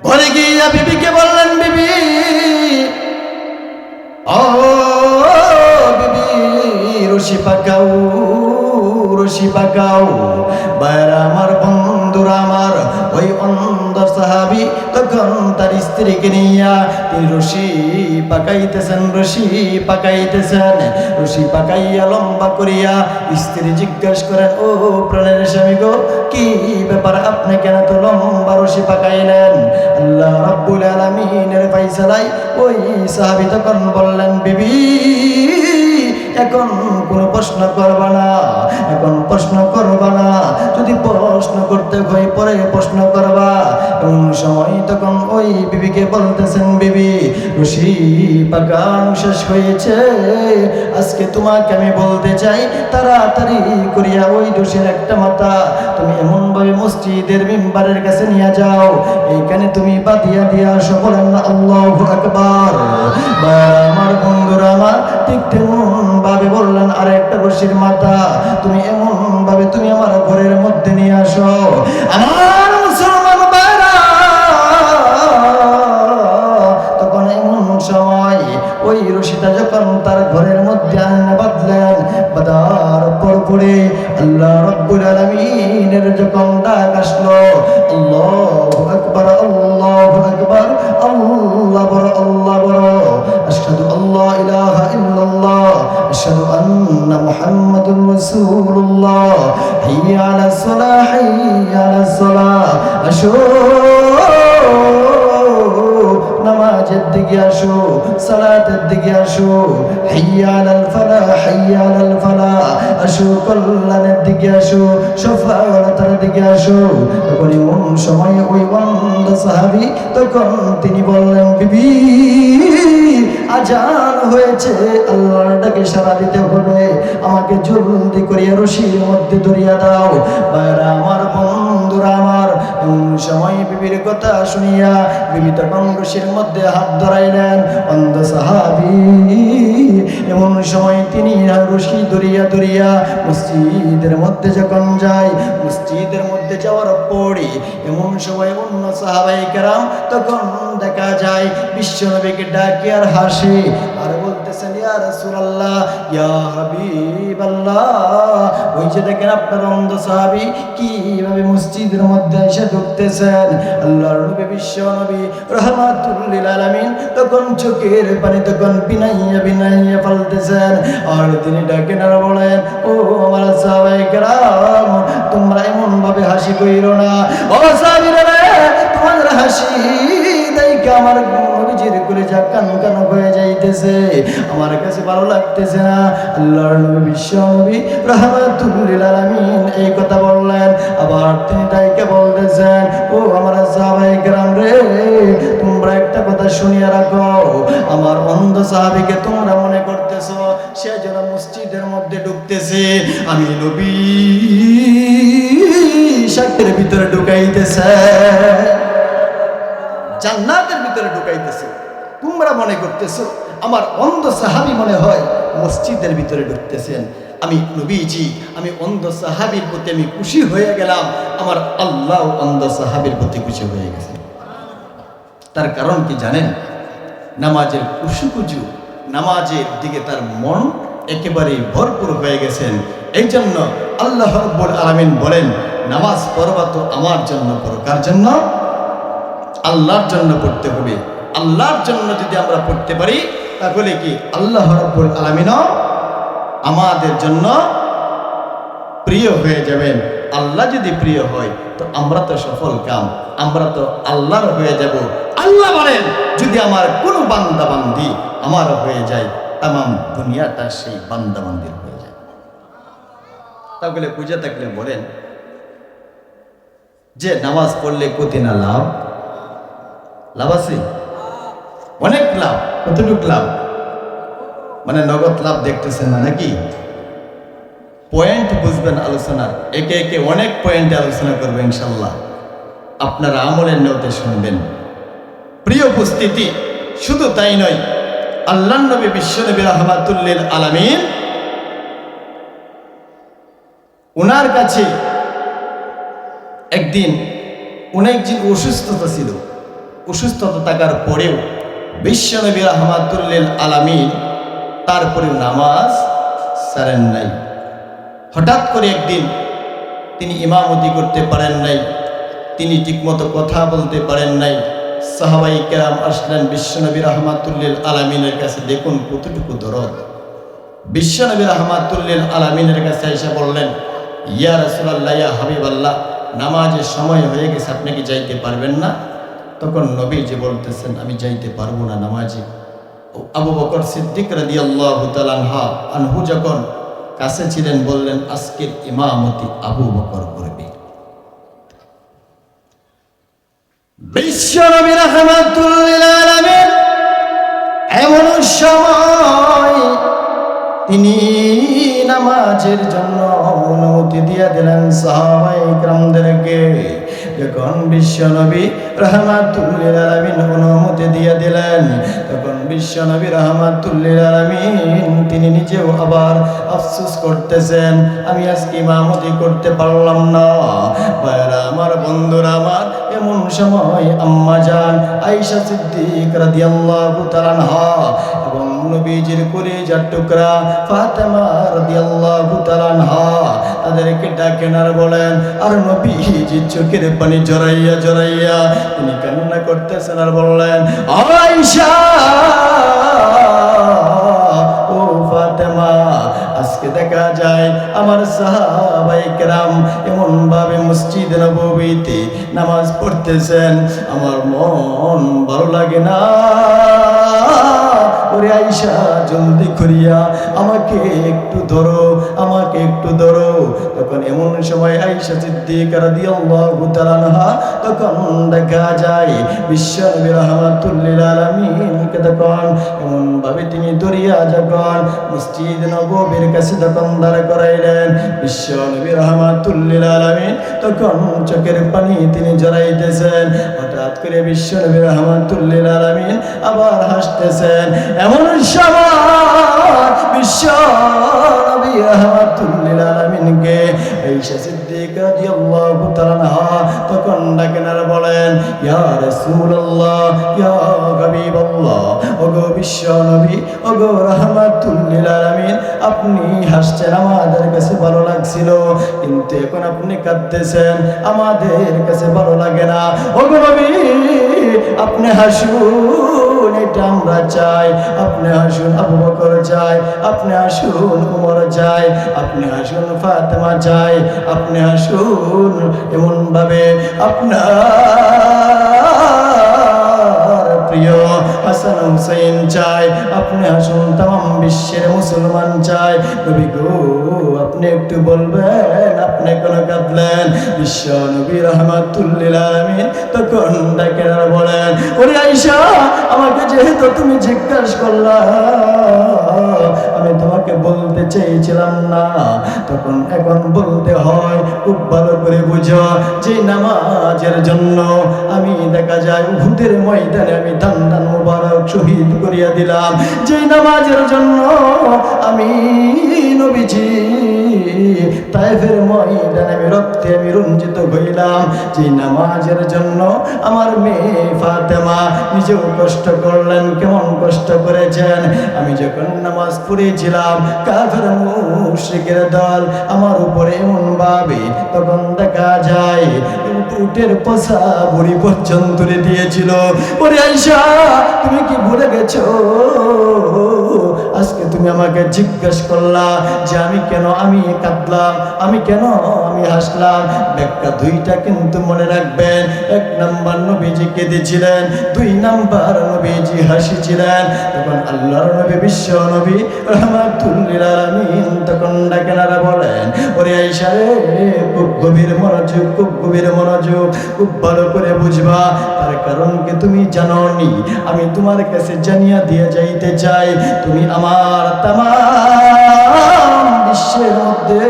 ঘরে গিয়া বিবিকে বললেন, বিবি, ও বিবি, রশি পাকাও, রশি পাকাও। বাইরা আমার, বন্ধুরা আমার, ওই অন্ধ সাহাবী তখন তার স্ত্রীকে নিয়া তিনি রশি পাকাইতেছেন, রশি পাকাইতেছেন। রশি পাকাইয়া লম্বা করিয়া স্ত্রী জিজ্ঞাসা করেন, ও প্রাণের স্বামী গো, কি ব্যাপার, আপনি কেন তো লম্বা রশি পাকাইলেন? আল্লাহ রাব্বুল আলামিনের ফায়সালায় ওই সাহাবী তখন বললেন, বিবি, এখন কোনো প্রশ্ন করবা না, এখন প্রশ্ন করবা না। যদি প্রশ্ন করতে হয় পরে প্রশ্ন করবা। এমন সময় তখন ওই বিবিকে বলতেছেন, বিবি, রশি পাকানো শেষ হয়েছে, আজকে তোমাকে আমি বলতে চাই, তাড়াতাড়ি করিয়া ওই রশির একটা মাথা তুমি এমন ভাবে মসজিদের মিম্বারের কাছে নিয়ে যাও, এইখানে তুমি বাঁধিয়া দিয়া আসো। বলেন না আল্লাহু আকবার। আমার বন্ধুরা আমার, ঠিক তেমন ভাবে বললেন, আর একটা রশির মাথা তুমি এমন ভাবে তুমি আমার ঘরের মধ্যে নিয়ে আসো। আমার মুসলমান ভাইরা, তখন এমন সময় ওই রশিটা যখন তার ঘরের মধ্যে আনে বাঁধলেন, বাঁধার পরে আল্লাহ রাব্বুল আলামিনের যখন ডাক আসলো, আল্লাহু আকবার, আল্লাহু আকবার, আল্লাহ বড়, আল্লাহ বড়, আশহাদু আল্লা ইলাহা ইল্লাল্লাহ, আশহাদু আন্না মুহাম্মাদুর রাসূলুল্লাহ, হাইয়া আলাস সালাহ, হাইয়া আলাস সালাহ, আসো নামাজের দিকে আসো, সালাতের দিকে আসো, হাইয়া আলাল ফালাহ, হাইয়া আলাল ফালাহ, আসো কল্যাণের দিকে আসো, সফলতার দিকে আসো। তখন এমন সময় ওই অন্ধ সাহাবী তখন তিনি বললেন, বিবি, আজান হয়েছে, আল্লাহর ডাকে সাড়া দিতে হবে, আমাকে জলদি করিয়া রশির মধ্যে ধরিয়া দাও। বাইরা আমার, বন্ধুরা আমার, এমন সময় বিবির কথা শুনিয়া বিবি তখন রশির মধ্যে হাত ধরাইলেন। অন্ধ সাহাবী এমন সময় তিনি রশি ধরিয়া ধরিয়া মসজিদের মধ্যে যখন যায়, মসজিদের মধ্যে যাওয়ার পরে এমন সময় অন্য সাহাবায়ে কেরাম তখন দেখা যায় বিশ্বনবীকে ডাকে আর হাসে আর বলতেছেন, ইয়া রাসূলুল্লাহ, ইয়া হাবিবাল্লাহ, ওই যে দেখেন আপনার অন্ধ সাহাবী কিভাবে মসজিদের মধ্যে এসে ঢুকতেছেন। আল্লাহর নবী, বিশ্বনবী রাহমাতুল লিল আলামিন তখন চোখের পানি তখন বিনাইয়া বিনাইয়া ফেলতেছেন। আর তিনি ডাকেন আর বলেন, ও আমার সাহাবায়ে কেরাম, তোমরা এমন ভাবে হাসি কইরো না। ও সাহাবীরা, তোমাদের হাসি দেখে আমার নবীজির কলিজা কান কান হয়ে যাইতেছে, আমার কাছে ভালো লাগতেছে না। আল্লাহর নবী, বিশ্বনবী রাহমাতুল লিল আলামিন এই কথা বললেন। আবার তিনি তাইকে বলতেছেন, ও আমার সাহাবায়ে কেরাম রে, তোমরা একটা কথা শুনিয়া রাখো, আমার অন্ধ সাহাবীকে তোমরা মনে করতেছো সে যেন মসজিদের মধ্যে ঢুকতেছে, আমি নবী শাকের ভিতরে ঢুকাইতেছে, জান্নাতের ভিতরে ঢুকাইতেছে। তোমরা মনে করতেছো আমার অন্ধ সাহাবী মনে হয় মসজিদের ভিতরে ঢুকতেছেন। আমি নবীজি, আমি অন্ধ সাহাবীর প্রতি আমি খুশি হয়ে গেলাম, আমার আল্লাহ অন্ধ সাহাবীর প্রতি খুশি হয়ে গেছেন। তার কারণ কি জানেন? নামাজের কুসুকুজু, নামাজের দিকে তার মন একেবারে ভরপুর হয়ে গেছেন। এই জন্য আল্লাহ রাব্বুল আলামিন বলেন, নামাজ পড়বা তো আমার জন্য পড়ো। কার জন্য? আল্লাহর জন্য পড়তে হবে। আল্লাহর জন্য যদি আমরা পড়তে পারি তাহলে কি আল্লাহ রাব্বুল আলামিনও আমাদের জন্য প্রিয় হয়ে যাবেন। আল্লাহ যদি প্রিয় হয় তো আমরা তো সফল কাম, আমরা তো আল্লাহর হয়ে যাব। আল্লাহ বলেন যদি আমার কোনো বান্দা বান্দি আমার হয়ে যায়, তামাম দুনিয়াটা সেই বান্দা বান্দির হয়ে যায়। তাহলে পূজা থাকলে বলেন যে নামাজ পড়লে কত না লাভ? লাভ আছে, অনেক লাভ। কতটুক লাভ? মানে নগদ লাভ দেখতেছেন না নাকি? পয়েন্ট বুঝবেন আলোচনার, একে একে অনেক পয়েন্টে আলোচনা করবে ইনশাল্লাহ। আপনারা আমলের নিয়তে শুনবেন। প্রিয় উপস্থিতি, শুধু তাই নয়, আল্লাহর নবী বিশ্বনবী রাহমাতুল লিল আলামিন, ওনার কাছে একদিন অনেক দিন অসুস্থতা ছিল। অসুস্থতা থাকার পরেও বিশ্বনবী রাহমাতুল লিল আলামিন তারপরেও নামাজ ছাড়েন নাই। হঠাৎ করে একদিন তিনি ইমামতি করতে পারেন নাই, তিনি ঠিকমতো কথা বলতে পারেন নাই। সাহাবাই কেরাম আসলেন বিশ্বনবী রাহমাতুল লিল আলামিনের কাছে। দেখুন কতটুকু দরদ। বিশ্বনবী রাহমাতুল লিল আলামিনের কাছে এসে বললেন, ইয়া রাসূলুল্লাহ, ইয়া হাবিবাল্লাহ, নামাজের সময় হয়ে গেছে, আপনি কি যাইতে পারবেন না? তখন নবীজি বলতেছেন, আমি যাইতে পারবো না নামাজে। আবু বকর সিদ্দিক রাদিয়াল্লাহু তাআলা আনহু যখন কাছে ছিলেন বললেন, আজকের ইমামতি আবু বকর করবে। বিশ্বনবী রাহমাতুল লিল আলামিন এমন সময় তিনি নামাজের জন্য অনুমতি দিয়ে দিলেন সাহাবায়ে কেরামদেরকে। যখন বিশ্বনবী রাহমাতুল লিল আলামিন অনুমতি দিয়ে দিলেন, তখন বিশ্বনবী রাহমাতুল লিল আলামিন তিনি নিজেও আবার আফসোস করতেছেন, আমি আজকে ইমামতি করতে পারলাম না। ভাইরা আমার, বন্ধুরা আমার, এমন সময় আম্মা জান আয়েশা সিদ্দিক রাদিয়াল্লাহু তাআলা আনহা এবং নবীজির কলিজার টুকরা ফাতেমা রাদিয়াল্লাহু তাআলা আনহা তাদেরকে ডাকেন আর বলেন, আর নবীজি চোখের পানি জড়াইয়া জড়াইয়া তিনি কান্না করতেছেন আর বললেন, আয়েশা, ও ফাতেমা, আজকে দেখা যায় আমার সাহাবায়ে কেরাম এমন ভাবে মসজিদে নববীতে নামাজ পড়তেছেন, আমার মন ভালো লাগে না। ওরে আয়েশা, জলদি করিয়া আমাকে একটু ধরো, আমাকে একটু ধরো। তখন এমন সময় আয়েশা সিদ্দিকা রাদিয়াল্লাহু তাআলা আনহা তখন দেখা যায় বিশ্বনবী রাহমাতুল লিল আলামিনকে তখন এমন ভাবে তিনি ধরিয়া যখন মসজিদ নববীর কাছে তখন দাঁড় করাইলেন, বিশ্বনবী রাহমাতুল লিল আলামিন তখন চোখের পানি তিনি জড়াইতেছেন। হঠাৎ করে বিশ্বনবী রাহমাতুল লিল আলামিন আবার হাসতেছেন। এমন সময় বিশ্বনবী রাহমাতুল লিল আলামিনকে আয়েশা সিদ্দিকা রাদিয়াল্লাহু তাআলা আনহা তখন ডাকেন আর বলেন, ইয়া রাসূলুল্লাহ, ইয়া হাবিবাল্লাহ, ওগো বিশ্বনবী, ওগো রাহমাতুল লিল আলামিন, আপনি হাসছেন, আমাদের কাছে ভালো লাগছিল, কিন্তু এখন আপনি কাঁদতেছেন, আমাদের কাছে ভালো লাগে না। ওগো নবী, আপনি হাসুন, এটা আমরা চাই। আপনি হাসুন, আবু বকর চাই, আপনি হাসুন, উমর চাই, আপনি হাসুন, ফাতেমা চাই, আপনি হাসুন, এমন ভাবে আপনার প্রিয় হাসান হুসাইন চাই, আপনি হাসুন, তামাম বিশ্বের মুসলমান চাই। নবী গো, আপনি একটু বলবেন, আপনি কেন কাঁদলেন? বিশ্ব নবী রাহমাতুল লিল আলামিন তখন ডাকেন আর বলেন, ওরে আয়েশা, আমাকে যেহেতু তুমি জিজ্ঞাসা করলা, আমি তোমাকে বলতে চেয়েছিলাম না, তখন এখন বলতে হয়। খুব ভালো করে বুঝো, যে নামাজের জন্য আমি দেখা যায় উহুদের ময়দানে আমি দান দান মুবারক শহীদ করিয়া দিলাম, যে নামাজের জন্য আমি নবীজি তায়েফের ময়দানে আমি রক্তে আমি রঞ্জিত হইলাম, যে নামাজের জন্য আমার মেয়ে ফাতেমা নিজেও কষ্ট করলেন। কেমন কষ্ট করেছেন? আমি যখন নামাজ পড়েছিলাম, কাফের হাজার মুশরিকের দল আমার উপরে এমন ভাবে তখন দেখা যায় উটের পচা বুড়ি পর্যন্ত তুলে দিয়েছিল। ওরে আয়েশা, তুমি কি ভুলে গেছো আজকে তুমি আমাকে জিজ্ঞেস করলা যে আমি কাঁদলাম, আমি হাসলাম? ব্যাখ্যা দুইটা কিন্তু মনে রাখবেন। এক নাম্বার নবীজি কেঁদেছিলেন, দুই নাম্বার নবীজি হাসিছিলেন। তখন আল্লাহর নবী বিশ্ব নবী রাহমাতুল লিল আলামিন তখন ডাকেনারা বলেন, ওরে আয়েশা রে, খুব গভীর মনোযোগ, খুব ভালো করে বুঝবা। তার কারণ কি তুমি জানো নি? আমি তোমার কাছে জানিয়ে দিয়ে যাইতে চাই, তুমি আমার তামাম বিশ্বের মধ্যে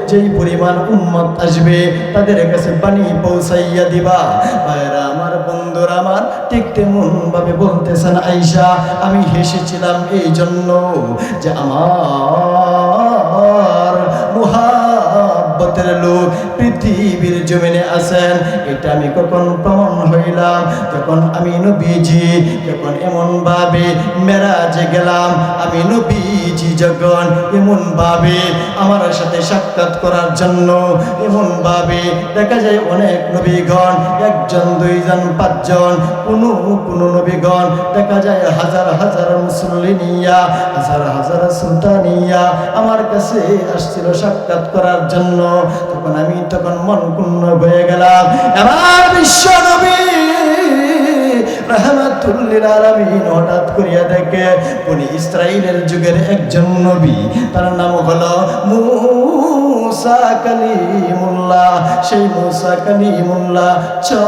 যেই পরিমাণ উম্মত আসবে তাদের কাছে পানি পৌঁছাইয়া দিবা। ভাইরা আমার, বন্ধুরা আমার, ঠিক তেমন ভাবে বলতেছেন আয়েশা, আমি হেসেছিলাম এই জন্য যে আমার মুহাব্বতের লোক পৃথিবীর জমিনে আছেন। এটা আমি কখন প্রমাণ হইলাম? যখন আমি নবীজি যখন এমন ভাবে মেরাজে গেলাম, আমি নবীজি যখন এমন ভাবে আমার সাথে সাক্ষাৎ করার জন্য এমন ভাবে দেখা যায় অনেক নবীগণ, একজন দুইজন পাঁচজন, কোন নবীগণ দেখা যায় হাজার হাজার মুসল্লি নিয়া, হাজার হাজার সুলতান নিয়া আমার কাছে আসছিল সাক্ষাৎ করার জন্য। তখন মন পূর্ণ হয়ে গেলাম। এবার বিশ্ব নবী রাহমাতুল লিল আলামিন হঠাৎ করিয়া দেখে বনি ইসরাইলের যুগের একজন নবী, তার নাম হলো মুসা কালিমুল্লাহ। সেই মুসা কালিমুল্লাহ 6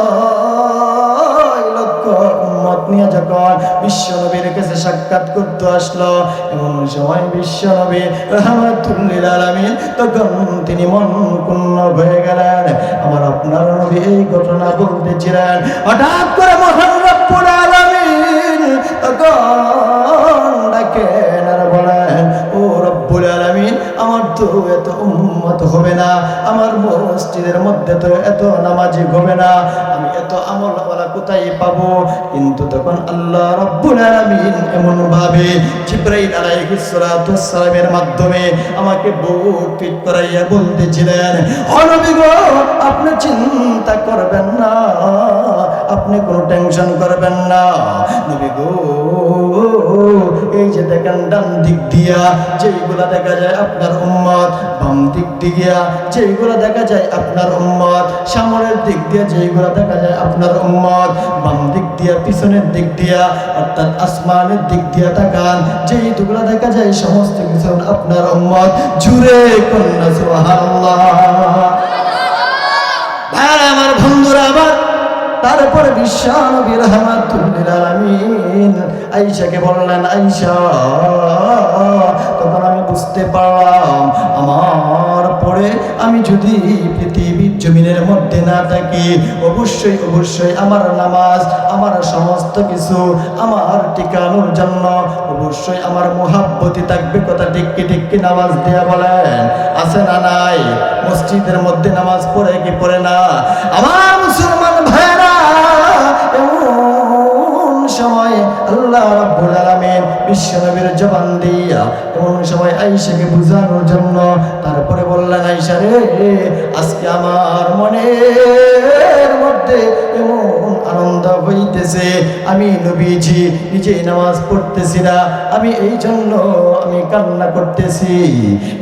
লক্ষ উম্মত নিয়ে যখন বিশ্ব নবীর কাছে সাক্ষাৎ করতে আসলো, এমন সময় বিশ্ব নবী রাহমাতুল লিল আলামিন তখন তিনি মন পূর্ণ হয়ে গেলেন। আমার আপনার নবী এই ঘটনা বলতেছিলেন, হঠাৎ করে মহান রব্বুল আলামিন তখন ডাকেন আর বলেন, ও রব্বুল আলামিন, আমার তো এত উম্মত হবে না, আমার মসজিদের মধ্যে তো এত নামাজি হবে না, আমি এত আমল ওরা কোথায় পাবো? কিন্তু তখন আল্লাহ রব্বুল আলামিন এমন ভাবে জিবরাইল আলাইহিস সালাতু ওয়াস সালামের মাধ্যমে আমাকে বুক পিট করাইয়া বলতেছিলেন, ও নবী গো, আপনি চিন্তা করবেন না, আপনি কোনো টেনশন করবেন না। নবী গো, এই যে দেখেন ডান দিক দিয়া যেইগুলা দেখা যায় আপনার উম্মত, বাম দিক দিয়া যেইগুলা দেখা যায় আপনার উম্মত, সামনের দিক দিয়া যেইগুলা দেখা যায় আপনার উম্মত, বাম দিক দিয়া পিছনের দিক দিয়া অর্থাৎ আসমানের দিক দিয়া তাকান, যেইগুলা দেখা যায় সমস্ত কিছু আপনার উম্মত। জুড়ে কন্যা সুবহানাল্লাহ। ভাইরা আমার, বন্ধুরা আমার, তারপরে বিশ্ব নবী রাহমাতুল লিল আলামিন আয়েশাকে বললেন, আয়েশা, তখন আমি বুঝতে পারলাম আমার পরে আমি যদি পৃথিবীর জমিনের মধ্যে না থাকি, অবশ্যই অবশ্যই আমার নামাজ, আমার সমস্ত কিছু আমার টিকানোর জন্য অবশ্যই আমার মুহাব্বতি থাকবে। কথা ঠিক কি নামাজ দেয়া বলেন আছে না নাই? মসজিদের মধ্যে নামাজ পড়ে কি পড়ে না? আমার মুসলমান ভাইরা, এমন সময় আল্লাহ রাব্বুল আলামিন বিশ্বনবীর জবান দিয়া এমন সময় আয়েশাকে বুঝানোর জন্য তারপরে বললেন, আয়েশা রে, আজকে আমার মনের মধ্যে এমন আনন্দ হইতেছে, আমি নবীজি নিজেই নামাজ পড়তেছি না, আমি এই জন্য আমি কান্না করতেছি।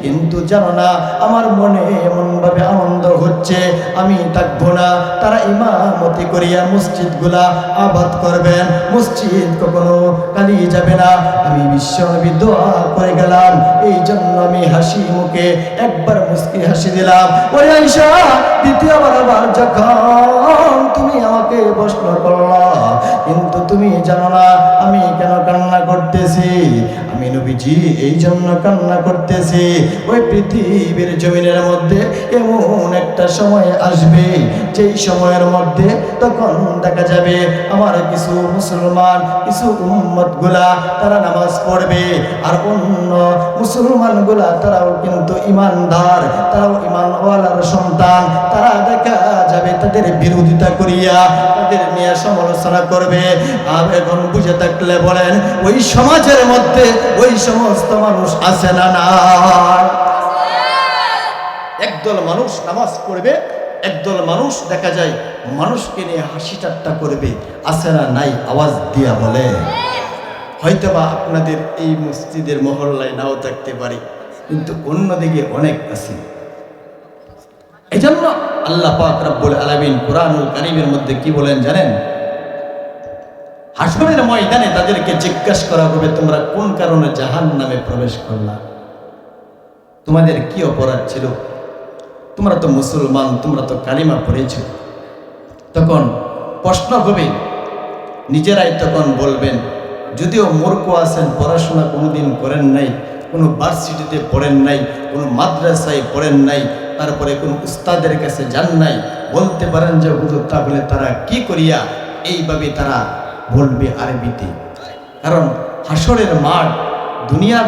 কিন্তু জানো না, আমার মনে এমন ভাবে আনন্দ হচ্ছে, আমি থাকবো না, তারা ইমামতি করিয়া মসজিদগুলা আবাদ করবেন, মসজিদ কখনো খালি যাবে না। আমি বিশ্বনবী দোয়া করে গেলাম, এই জন্য আমি হাসি মুখে একবার মুস্কি হাসি দিলাম। ওই আয়েশা, দ্বিতীয়বার আবার যখন তুমি আমাকে প্রশ্ন করলা, কিন্তু তুমি জানো না আমি কেন কান্না করতেছি? আমি নবীজি এই জন্য কান্না করতেছি, ওই পৃথিবীর জমিনের মধ্যে এমন একটা সময় আসবে, যেই সময়ের মধ্যে তখন দেখা যাবে আমার কিছু মুসলমান, কিছু উম্মত গুলা তারা নামাজ পড়বে, আর অন্য মুসলমান গুলা তারাও কিন্তু ইমানদার, তারাও ইমানওয়ালার সন্তান, তারা দেখা যাবে তাদের বিরোধিতা করিয়া তাদের নিয়ে সমালোচনা করবে। আর এখন বুঝে থাকলে বলেন, ওই সমাজের মধ্যে ওই সমস্ত মানুষ আছে না নাই? একদল মানুষ নামাজ পড়বে, একদল মানুষ দেখা যায় মানুষকে নিয়ে হাসি ঠাট্টা করবে, আছে না নাই? আওয়াজ দিয়া বলে। হয়তোবা আপনাদের এই মসজিদের মহল্লায় নাও থাকতে পারে, কিন্তু অন্যদিকে অনেক আছে। এই জন্য আল্লাহ পাক রব্বুল আলামিন কুরআনুল কারীমের মধ্যে কি বলেন জানেন? হাসরের ময়দানে তাদেরকে জিজ্ঞাসা করা হবে, তোমরা কোন কারণে জাহান্নামে প্রবেশ করলা? তোমাদের কি অপরাধ ছিল? তোমরা তো মুসলমান, তোমরা তো কালিমা পড়েছো। তখন প্রশ্ন হবে, নিজেরাই তখন বলবেন, যদিও মূর্খ আছেন, পড়াশোনা কোনোদিন করেন নাই, কোনো ভার্সিটিতে পড়েন নাই, কোনো মাদ্রাসায় পড়েন নাই, তারপরে কোনো উস্তাদের কাছে যান নাই, বলতে পারেন যে হুজুর তাহলে তারা কি করিয়া এইভাবে তারা বলবে আরবিতে। কারণ হাসরের মাঠ, দুনিয়ার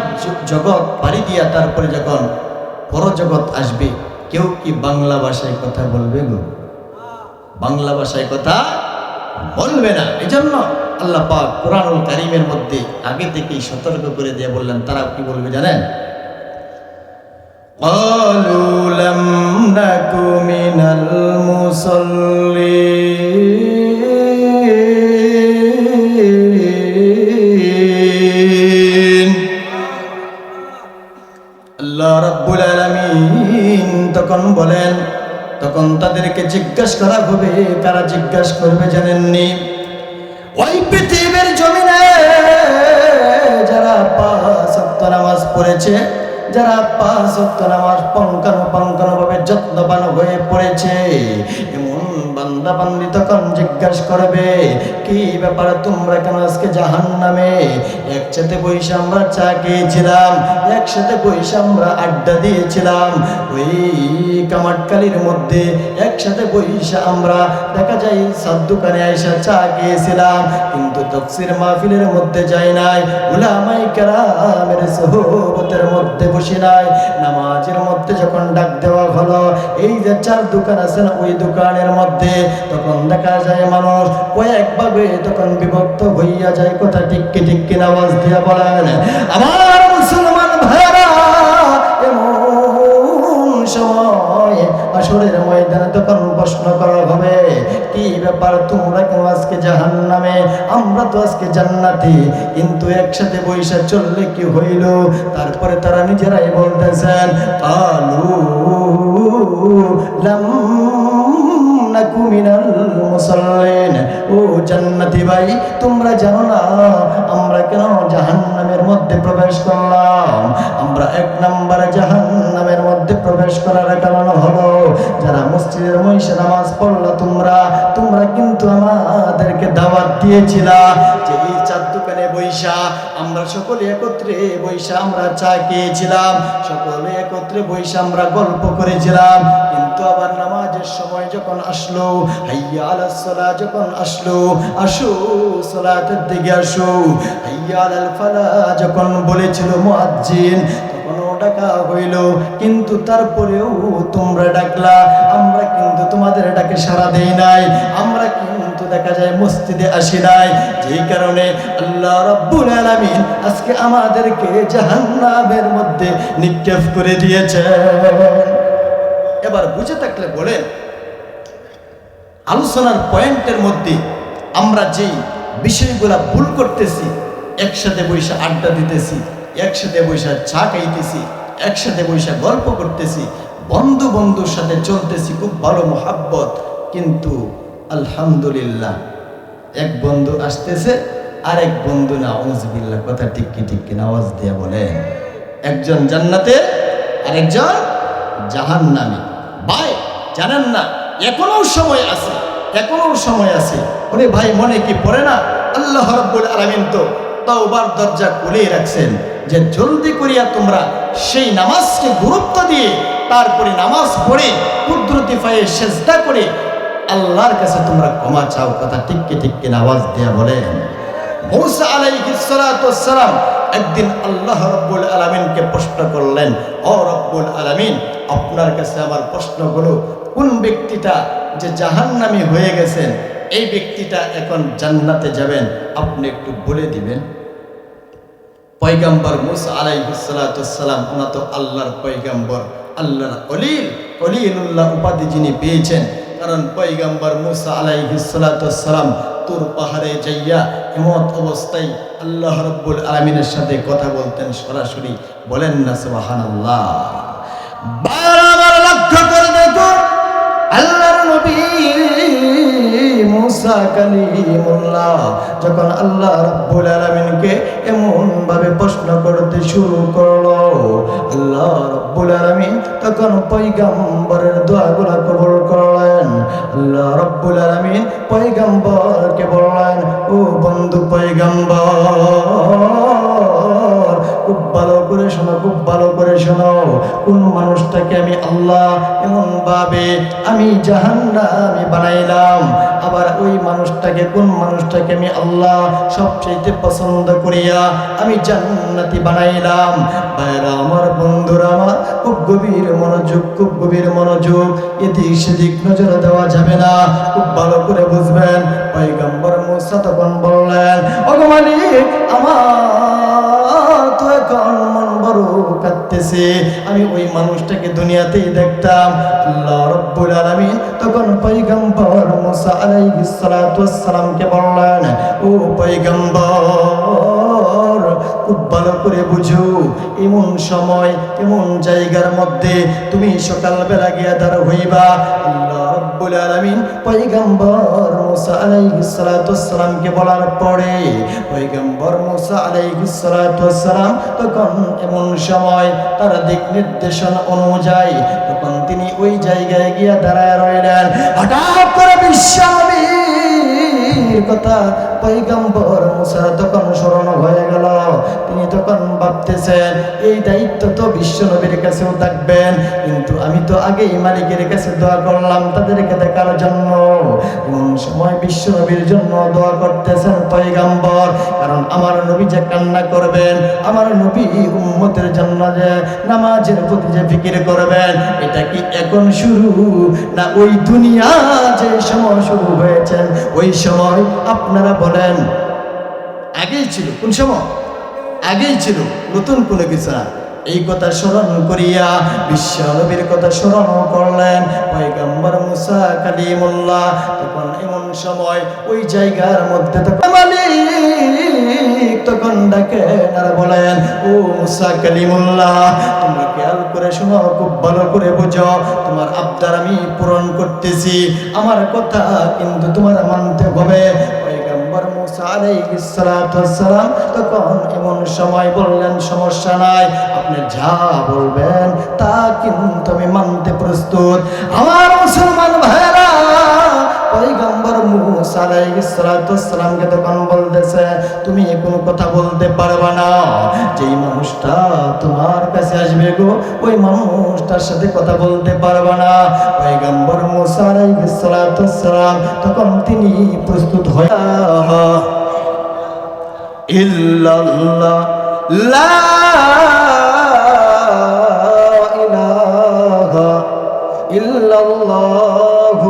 জগৎ পাড়ি দিয়া তারপরে যখন পরজগৎ আসবে, কেউ কি বাংলা ভাষায় কথা বলবে গো? বাংলা ভাষায় কথা বলবে না। এই জন্য আল্লাহ পাক কুরআনুল কারীমের মধ্যে আগে থেকেই সতর্ক করে দিয়ে বললেন, তারা কি বলবে জানেন? ক্বালু লাম নাকু মিনাল মুসাল্লিন। আল্লাহ রাব্বুল আলামিন তখন বলেন, তখন তাদেরকে জিজ্ঞাসা করা হবে। কারা জিজ্ঞাসা করবে জানেননি? ওই পৃথিবীর জমিনে যারা 5 ওয়াক্ত নামাজ পড়েছে, যারা 5 ওয়াক্ত নামাজ পঙ্কানুপঙ্কানুভাবে যত্নবান হয়ে পড়েছে, এমন বান্দা বান্দি তখন জিজ্ঞাসা করবে, কি ব্যাপার তোমরা কেন আজকে জাহান্নামে? একসাথে বসে আমরা চা খেয়েছিলাম, একসাথে বসে আমরা আড্ডা দিয়েছিলাম, ওই কামাটকালির মধ্যে একসাথে বসে আমরা দেখা যায় সাদ দোকানে আইসা চা খেয়েছিলাম, কিন্তু তাফসীর মাহফিলের মধ্যে যাই নাই, উলামায়ে কেরামের সোহবতের মধ্যে বসে নাই, নামাজের মধ্যে যখন ডাক দেওয়া হলো, এই যে চার দোকান আছে না, ওই দোকানের মধ্যে তখন দেখা যায় মানুষ কয়েকভাবে তখন বিভক্ত হইয়া যায়। কথা ঠিক কি ঠিক কিনা? আওয়াজ দিয়া বলেন আমার মুসলমান ভাইরা। এমন সময় হাসরের ময়দানে তখন প্রশ্ন করা হবে, কি ব্যাপার তোমরা কেন আজকে জাহান্নামে? আমরা তো আজকে জান্নাতি, কিন্তু একসাথে বৈশা চললে কি হইল? তারপরে তারা নিজেরাই বলতেছেন, ক্বালু লাম নাকু মিনাল মুসাল্লিন। ও জান্নাতি ভাই, তোমরা জানো না আমরা কেন জাহান্নামের মধ্যে প্রবেশ করলাম? আমরা 1 নম্বরে জাহান্নামের মধ্যে প্রবেশ করার কারণ হলো, যারা মসজিদের মধ্যে নামাজ পড়লা তোমরা কিন্তু আমাদেরকে দাওয়াত দিয়েছিলা যে এই চার দোকানে বৈশা আমরা সকলে একত্রে বৈশা আমরা চা খেয়েছিলাম, সকলে একত্রে বৈশা আমরা গল্প করেছিলাম, কিন্তু আবার নামাজের সময় যখন আসলো, হাইয়া আলাস সালাহ যখন আসলো, আসো সালাতের দিকে আসো, হাইয়া আলাল ফালাহ যখন বলেছিল মুয়াজ্জিন, তখনও ডাকা হইল, কিন্তু তারপরেও তোমরা ডাকলা, আমরা কিন্তু তোমাদের ডাকে সাড়া দেই নাই, আমরা কিন্তু দেখা যায় মসজিদে আসি নাই, যেই কারণে আল্লাহ রাব্বুল আলামিন আজকে আমাদেরকে জাহান্নামের মধ্যে নিক্ষেপ করে দিয়েছেন। এবার বুঝে থাকলে বলেন, আলোচনার পয়েন্টের মধ্যে আমরা যেই বিষয়গুলা ভুল করতেছি, একসাথে বসে আড্ডা দিতেছি, একসাথে বসে চা খাইতেছি, একসাথে বসে গল্প করতেছি, বন্ধুর সাথে চলতেছি, খুব ভালো মোহাব্বত, কিন্তু আলহামদুলিল্লাহ এক বন্ধু আসতেছে আর এক বন্ধু না, আউযুবিল্লাহ। কথা ঠিক কি ঠিক কিনা? আওয়াজ দিয়ে বলেন। একজন জান্নাতে আর একজন জাহান্নামে। ভাই জানেন না, এখনো সময় আছে, এখনো সময় আছে। ওরে ভাই, মনে কি পড়ে না আল্লাহ রাব্বুল আলামিন তো তাওবার দরজা খুলেই রাখছেন, যে জলদি করিয়া তোমরা সেই নামাজকে গুরুত্ব দিয়ে তারপরে নামাজ পড়ে কুদরতি পায়ে সেজদা করে আল্লাহর কাছে তোমরা ক্ষমা চাও। কথা ঠিক কি ঠিক কিনা? আওয়াজ দিয়া বলেন। মূসা আলাইহিস সালাতু ওয়াস সালাম একদিন আল্লাহ রাব্বুল আলামিনকে প্রশ্ন করলেন, ও রাব্বুল আলামিন, আপনার কাছে আমার প্রশ্ন হলো, কোন ব্যক্তিটা যে জাহান্নামী হয়ে গেছেন, এই ব্যক্তিটা এখন জান্নাতে যাবেন, আপনি একটু বলে দিবেন। পয়গম্বর মুসা আলাইহিস সালাতু ওয়াস সালাম, উনি তো আল্লাহর পয়গম্বর, আল্লাহর খলিলুল্লাহ উপাধি যিনি পেয়েছেন। কারণ পয়গম্বর মুসা আলাইহিস সালাতু ওয়াস সালাম তুর পাহাড়ে যাইয়া এমত অবস্থায় আল্লাহ রাব্বুল আলামিনের সাথে কথা বলতেন সরাসরি। বলেন না সুবহানাল্লাহ। বারবার লক্ষ্য করে দেখো, আল্লাহর নবী মুসা কালিমুল্লাহ যখন আল্লাহ রাব্বুল আলামিনকে এমন ভাবে প্রশ্ন করতে শুরু করলো, আল্লাহ রাব্বুল আলামিন তখন পয়গম্বরের দোয়াগুলো কবুল করলেন। আল্লাহ রাব্বুল আলামিন পয়গম্বরকে বললেন, ও বন্ধু পয়গম্বর, খুব ভালো করে শোনো, খুব ভালো করে শোনো, কোন মানুষটাকে আমি আল্লাহ এমন ভাবে আমি জাহান্নামী বানাইলাম, আবার ওই মানুষটাকে, কোন মানুষটাকে আমি আল্লাহ সবচেয়ে পছন্দ করিয়া আমি জান্নাতি বানাইলাম। ভাইরা আমার, বন্ধুরা আমার, খুব গভীর মনোযোগ, খুব গভীর মনোযোগ, এদিক সেদিক নজর দেওয়া যাবে না, খুব ভালো করে বুঝবেন। পয়গম্বর মুসা তখন বললেন, ওগো মালিক, আমার তো এখন মন বড় কাঁদতেছে, আমি ওই মানুষটাকে দুনিয়াতেই দেখতাম। আল্লাহ রাব্বুল আলামিন তখন পয়গম্বর মুসা আলাইহিস সালাতু ওয়াস সালামকে বললেন, ও পয়গম্বর, খুব ভালো করে বুঝো, এমন সময় এমন জায়গার মধ্যে তুমি সকালবেলা গিয়া দাঁড় হইবা। আল্লাহ রাব্বুল আলামিন পয়গম্বর মুসা আলাইহিস সালাতু ওয়াস সালামকে বলার পরে পয়গম্বর মুসা আলাইহিস সালাতু ওয়াস সালাম তখন এমন সময় তার দিক নির্দেশন অনুযায়ী তখন তিনি ওই জায়গায় গিয়া দাঁড়ায় রইলেন। হঠাৎ করে বিশ্বনবীর কথা পয়গম্বর মুসার তখন স্মরণ হয়ে গেল। তিনি তখন ভাবতেছেন, এই দায়িত্ব তো বিশ্বনবীর কাছেও থাকবেন, কিন্তু আমি তো আগেই মালিকের কাছে দোয়া করলাম তাদেরকে দেখার জন্য। এমন সময় বিশ্বনবীর জন্য দোয়া করতেছেন পয়গম্বর, কারণ আমার নবী যে কান্না করবেন, আমার নবী উম্মতের জন্য যে নামাজের প্রতি যে ফিকির করবেন, এটা কি এখন শুরু, না ওই দুনিয়া যে সময় শুরু হয়েছেন ওই সময়? আপনারা বলেন, আগেই ছিল? কোন সময়? আগেই ছিল, নতুন কোনো কিছু না। এই কথা স্মরণ করিয়া বিশ্ব নবীর কথা স্মরণ করলেন পয়গম্বর মুসা কালিমুল্লাহ। তখন এমন সময় ওই জায়গার মধ্যে মালিক তখন ডাকেন আর বলেন, ও মুসা কালিমুল্লাহ, তোমরা খেয়াল করে শোনো, খুব ভালো করে বুঝো, তোমার আবদার আমি পূরণ করতেছি, আমার কথা কিন্তু তোমার মানতে হবে। পয়গম্বর মুসা আলাইহিস সালাতু ওয়াস সালাম তখন এমন সময় বললেন, সমস্যা নাই, আপনি যা বলবেন তা কিন্তু আমি মানতে প্রস্তুত। আমার মুসলমান ভাইরা, পয়গম্বর মুসা আলাইহিস সালাতু ওয়াস সালামকে তখন বলতেছে, তুমি কোনো কথা বলতে পারবে না, যেই মানুষটা তোমার কাছে আসবে গো ওই মানুষটার সাথে কথা বলতে পারবে না। পয়গম্বর মুসা আলাইহিস সালাতু ওয়াস সালাম তখন তিনি প্রস্তুত হয়ে ইল্লাল্লাহ লা ইলাহা ইল্লাল্লাহু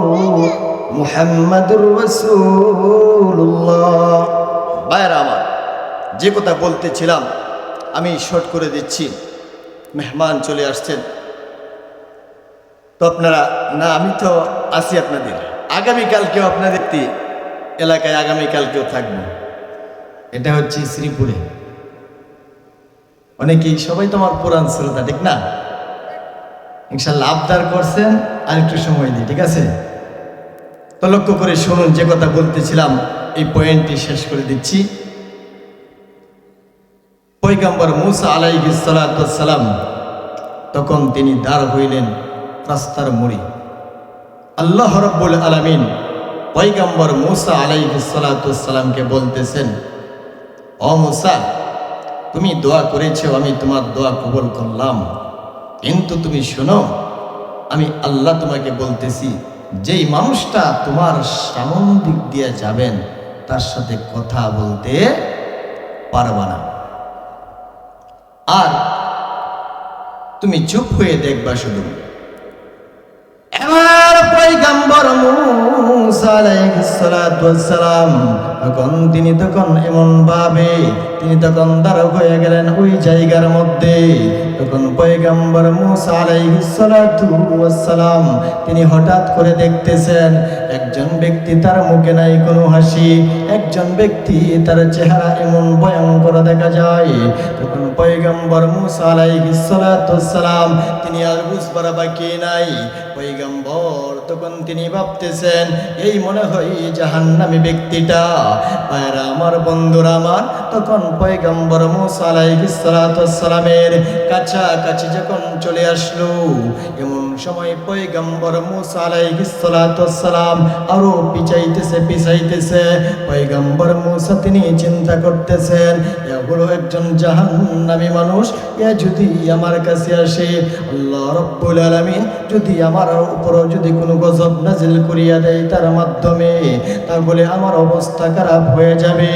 মুহাম্মাদুর রাসূলুল্লাহ। ভাইরা আমার, যে কথা বলতেছিলাম আমি শর্ট করে দিচ্ছি, মেহমান চলে আসছেন তো আপনারা, না আমি তো আছি আপনাদের, আগামীকালকেও আপনাদের এলাকায় আগামীকালকেও থাকবো। এটা হচ্ছে শ্রীপুরে। অনেকেই, সবাই তো আমার পুরান শ্রোতা, ঠিক না? ইনশাল্লাহ আবদার করছেন, আর একটু সময় দিই, ঠিক আছে? তো লক্ষ্য করে শুনুন, যে কথা বলতেছিলাম এই পয়েন্টটি শেষ করে দিচ্ছি। পয়গম্বর মুসা আলাইহিস সালাতু ওয়াস সালাম তখন তিনি দাঁড় হইলেন রাস্তার মোড়ে। আল্লাহ রাব্বুল আলামিন পয়গম্বর মুসা আলাইহিস সালাতু ওয়াস সালামকে বলতেছেন, ও মুসা, তুমি দোয়া করেছো, আমি তোমার দোয়া কবুল করলাম, কিন্তু তুমি শোনো, আমি আল্লাহ তোমাকে বলতেছি, যেই মানুষটা তোমার সামন দিক দিয়ে যাবেন তার সাথে কথা বলতে পারবা না, আর তুমি চুপ হয়ে দেখবা শুধু। এবার পয়গম্বর মূসা আলাইহিস সালাতু ওয়াস সালাম তিনি তখন এমন ভাবে তিনি তখন দাঁড় হয়ে গেলেন ওই জায়গার মধ্যে। তখন পয়গম্বর মূসা আলাইহিস সালাতু ওয়াস সালাম তিনি হঠাৎ করে দেখতেছেন একজন ব্যক্তি তার মুখে নাই কোনো হাসি, একজন ব্যক্তি তার চেহারা এমন ভয়ঙ্কর দেখা যায়। তখন পয়গম্বর মূসা আলাইহিস সালাতু ওয়াস সালাম তিনি আর বুঝবার বাকি নাই। পয়গম্বর তখন তিনি ভাবতেছেন এই মনে হয় জাহান্নামী ব্যক্তিটা। ভাইরা আমার, বন্ধুরা আমার, তখন পয়গম্বর মূসা আলাইহিস সালাতু ওয়াস সালামের কাছাকাছি যখন চলে আসলো, এমন সময় পয়গম্বর মূসা আলাইহিস সালাতু ওয়াস সালাম আরো পিছাইতেছে। পয়গম্বর মূসা তিনি চিন্তা করতেছেন এ হলো একজন জাহান্নামী মানুষ, এ যদি আমার কাছে আসে আল্লাহ রাব্বুল আলামিন যদি আমার উপর যদি কোনো গজব নাজিল করিয়া দেয় তার মাধ্যমে, তাহলে আমার অবস্থা খারাপ হয়ে যাবে।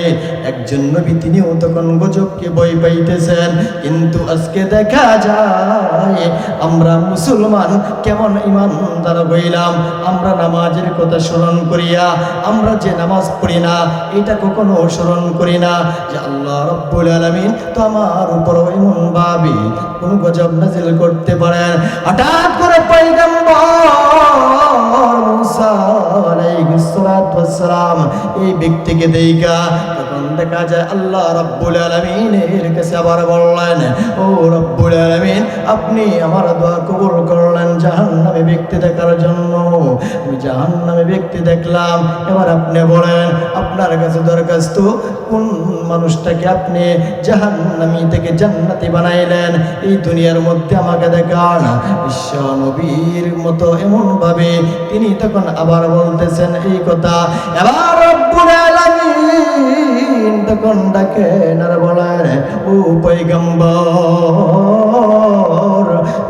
একজন নবী তিনিও তখন গজবকে ভয় পাইতেছেন। কিন্তু আজকে দেখা যায় আমরা মুসলমান কেমন ঈমানদার হইলাম, আমরা নামাজের কথা স্মরণ করিয়া আমরা যে নামাজ পড়ি না এটা কখনো স্মরণ করি না যে আল্লাহ রাব্বুল আলামিন তো আমার উপর এমন ভাবে কোন গজব নাজিল করতে পারেন। হঠাৎ করে পয়গম্বর মূসা আলাইহিস সালাতু ওয়াস সালাম এই ব্যক্তিকে দেখা তখন দেখা যায় আল্লাহ রাব্বুল আলামিনের কাছে আবার বললেন ও রাব্বুল আলামিন আপনি আমার দোয়া কবুল করলেন জাহান্নামী ব্যক্তি দেখার জন্য। আমি জাহান্নামী ব্যক্তি দেখলাম, এবার আপনি বলেন আপনার কাছে দরখাস্ত কোন মানুষটাকে আপনি জাহান্নামী থেকে জান্নাতি বানাইলেন এই দুনিয়ার মধ্যে আমাকে দেখান। বিশ্ব নবীর মতো এমন ভাবে তিনি তখন আবার বলতেছেন এই কথা। এবার রব্বুল আলামিন তখন ডাকেন আর বলেন ও পয়গম্বর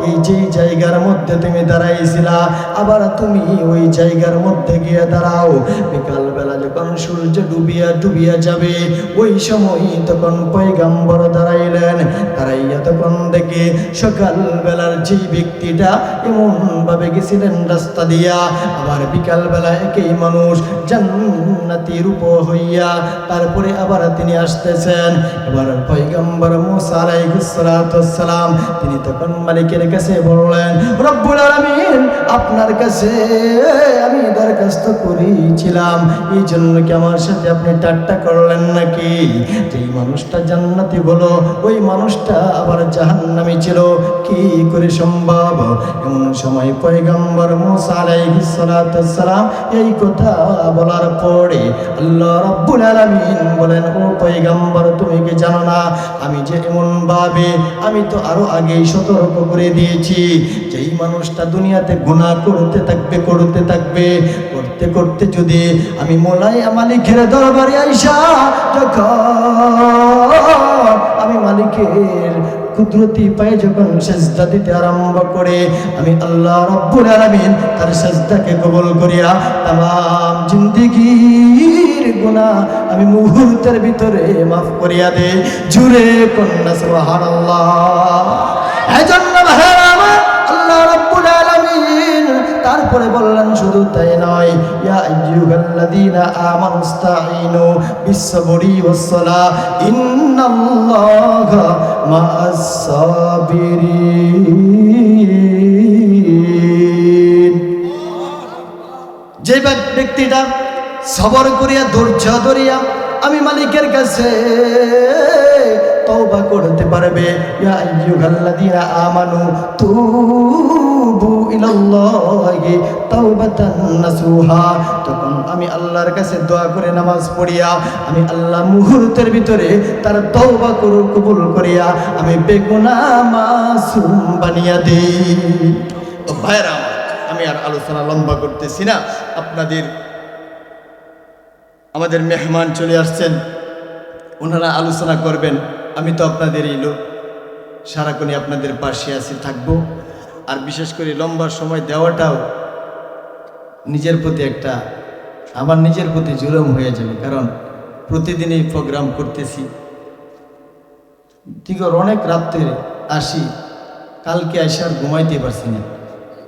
এই যে জায়গার মধ্যে তুমি দাঁড়াইছিলা আবার তুমি ওই জায়গার মধ্যে গিয়ে দাঁড়াও। বিকালবেলা যখন সূর্য ডুবিয়া যাবে ওই সময় তখন পয়গম্বর দাঁড়াইলেন। দাঁড়াইয়া তখন দেখে সকালবেলার যে ব্যক্তিটা এমন ভাবে গেছিলেন রাস্তা দিয়া, আবার বিকালবেলা একই মানুষ জান্নাতি রূপ হইয়া তারপরে আবার তিনি আসতেছেন। এবার পয়গম্বর মূসা আলাইহিস সালাতু ওয়াস সালাম তিনি তখন মালিকের কাছে বললেন রব্বুল আলামিন আপনার কাছে আমি দরখাস্ত করেছিলাম, এই জন্য কি আমার সাথে আপনি ঠাট্টা করলেন নাকি? যেই মানুষটা জান্নাতি হলো ওই মানুষটা আবার জাহান্নামী ছিল, কি করে সম্ভব? এমন সময় পয়গম্বর মূসা আলাইহিস সালাতু ওয়াস সালাম এই কথা বলার পরে আল্লাহ রাব্বুল আলামিন বলেন ও পয়গম্বর তুমি কি জানো না আমি যে এমন ভাবে আমি তো আরো আগেই সতর্ক করে দিয়েছি যেই মানুষটা দুনিয়াতে গুনাহ করতে থাকবে করতে করতে যদি আমি মোলাই মালিকের দরবারে আইসা যখন আমি মালিকের কুদরতি পায়ে যখন সেজদা দিতে আরম্ভ করে আমি আল্লাহ রাব্বুল আলামিন তার সেজদাকে কবুল করিয়া तमाम জিন্দেগীর গুনাহ আমি মুহূর্তের ভিতরে maaf করিয়া দেই। জুরে কন্না সুবহানাল্লাহ। এজন্য ভাইরা আল্লাহ রাব্বুল আলামিন তারপরে বললেন শুধু তাই নয় ইয়া আইয়ুহাল্লাযীনা আমানুস্তাঈনু বিস-সাবরি ওয়াস-সালাহ ইন্নাল্লাহা মা'আস-সাবিরিন। যে ব্যক্তিটা সবর করিয়া ধৈর্য ধরিয়া আমি মালিকের কাছে তওবা করতে পারবে ইয়া আইয়ুহাল্লাযীনা আমানু তুবু ইলাল্লাহি তাওবাতান নাসুহা। তখন আমি আল্লাহর কাছে দোয়া করে নামাজ পড়িয়া আমি আল্লাহ মুহূর্তের ভিতরে তার তওবা কবুল করিয়া আমি বেগুনাহ মাসুম বানিয়ে দেই। তো ভাইরা আমি আর আলোচনা লম্বা করতেছি না, আমাদের মেহমান চলে আসছেন, ওনারা আলোচনা করবেন। আমি তো আপনাদেরই লোক, সারাক্ষণই আপনাদের পাশে আছি থাকবো। আর বিশেষ করে লম্বা সময় দেওয়াটাও আমার নিজের প্রতি জুলুম হয়ে যাবে, কারণ প্রতিদিনই প্রোগ্রাম করতেছি। ঠিক অনেক রাত্রে আসি, কালকে এসে আর ঘুমাইতে পারছি না,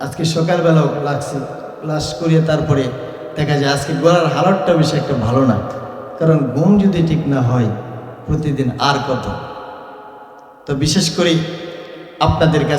আজকে সকালবেলাও লাগছে ক্লাস করিয়ে তারপরে দেখা যায় আজকে গলার হালতটা বেশি একটা ভালো না, কারণ ঘুম যদি ঠিক না হয় প্রতিদিন আর কত। তো বিশেষ করে আপনাদের কাছে